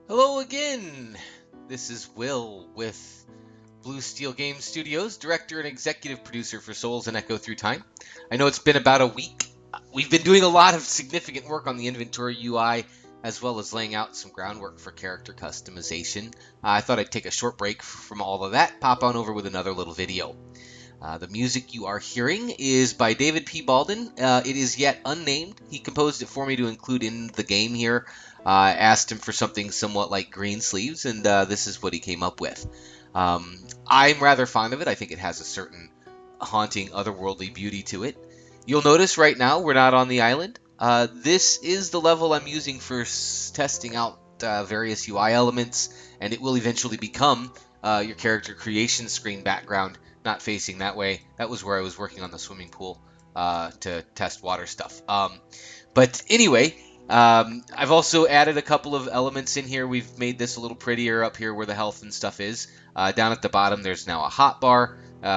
Hello again! This is Will with Blue Steel Games Studios, director and executive producer for Souls and Echo Through Time. I know it's been about a week. We've been doing a lot of significant work on the inventory UI, as well as laying out some groundwork for character customization. I thought I'd take a short break from all of that, pop on over with another little video. The music you are hearing is by David P. Baldwin. It is yet unnamed. He composed it for me to include in the game here. I asked him for something somewhat like Greensleeves, and this is what he came up with. I'm rather fond of it. I think it has a certain haunting, otherworldly beauty to it. You'll notice right now we're not on the island. This is the level I'm using for testing out various UI elements, and it will eventually become your character creation screen background, not facing that way. That was where I was working on the swimming pool to test water stuff. But anyway, I've also added a couple of elements in here. We've made this a little prettier up here where the health and stuff is. Down at the bottom, there's now a hotbar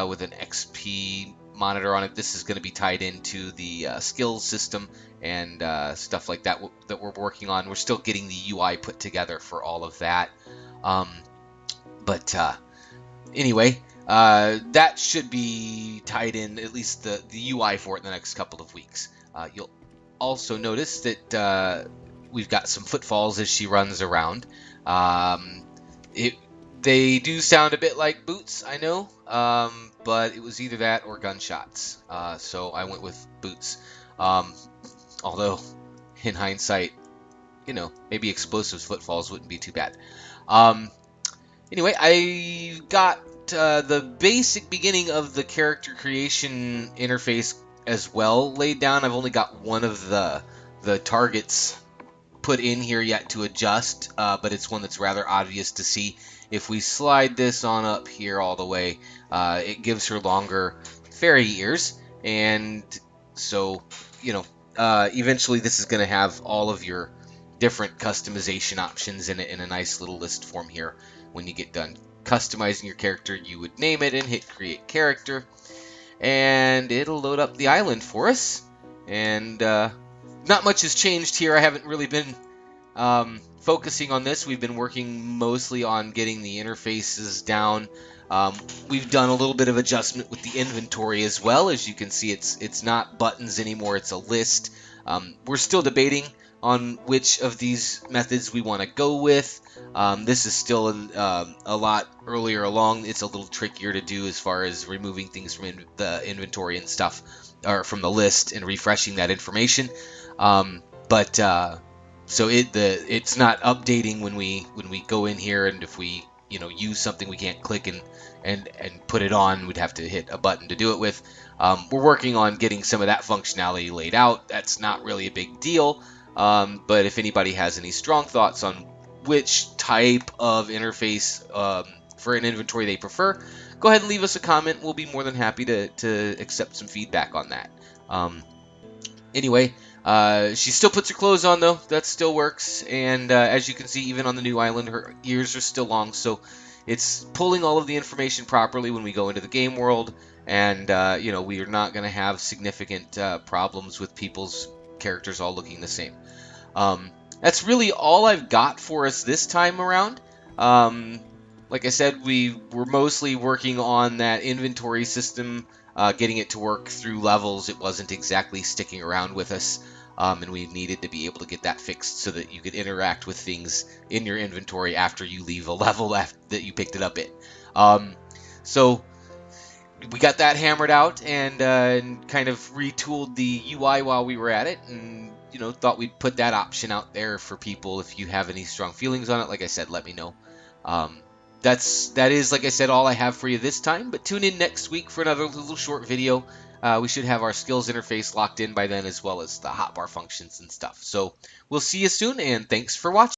with an XP monitor on it. This is going to be tied into the skills system and stuff like that that we're working on. We're still getting the UI put together for all of that. But anyway, that should be tied in, at least the UI for it, in the next couple of weeks. You'll also notice that we've got some footfalls as she runs around. They do sound a bit like boots, I know, but it was either that or gunshots. So I went with boots. Although, in hindsight, maybe explosive footfalls wouldn't be too bad. Anyway, I got the basic beginning of the character creation interface as well laid down. I've only got one of the targets put in here yet to adjust, but it's one that's rather obvious to see. If we slide this on up here all the way, it gives her longer fairy ears, and so, eventually this is going to have all of your different customization options in it in a nice little list form here. When you get done customizing your character, you would name it and hit create character, and it'll load up the island for us. And not much has changed here. I haven't really been focusing on this. We've been working mostly on getting the interfaces down. We've done a little bit of adjustment with the inventory as well. As you can see, it's not buttons anymore, it's a list. We're still debating on which of these methods we want to go with. This is still a lot earlier along. It's a little trickier to do as far as removing things from the inventory and stuff, or from the list, and refreshing that information. So it's not updating when we go in here, and if we use something we can't click and put it on, we'd have to hit a button to do it with. We're working on getting some of that functionality laid out. That's not really a big deal, but if anybody has any strong thoughts on which type of interface for an inventory they prefer, go ahead and leave us a comment. We'll be more than happy to accept some feedback on that. Anyway, she still puts her clothes on, though. That still works. And as you can see, even on the new island, her ears are still long. So it's pulling all of the information properly when we go into the game world. And, we are not going to have significant problems with people's characters all looking the same. That's really all I've got for us this time around. Like I said, we were mostly working on that inventory system, getting it to work through levels. It wasn't exactly sticking around with us, and we needed to be able to get that fixed so that you could interact with things in your inventory after you leave a level that you picked it up in. So we got that hammered out and kind of retooled the UI while we were at it, and thought we'd put that option out there for people. If you have any strong feelings on it, like I said, let me know. That is, like I said, all I have for you this time, but tune in next week for another little short video. We should have our skills interface locked in by then, as well as the hotbar functions and stuff. So we'll see you soon, and thanks for watching.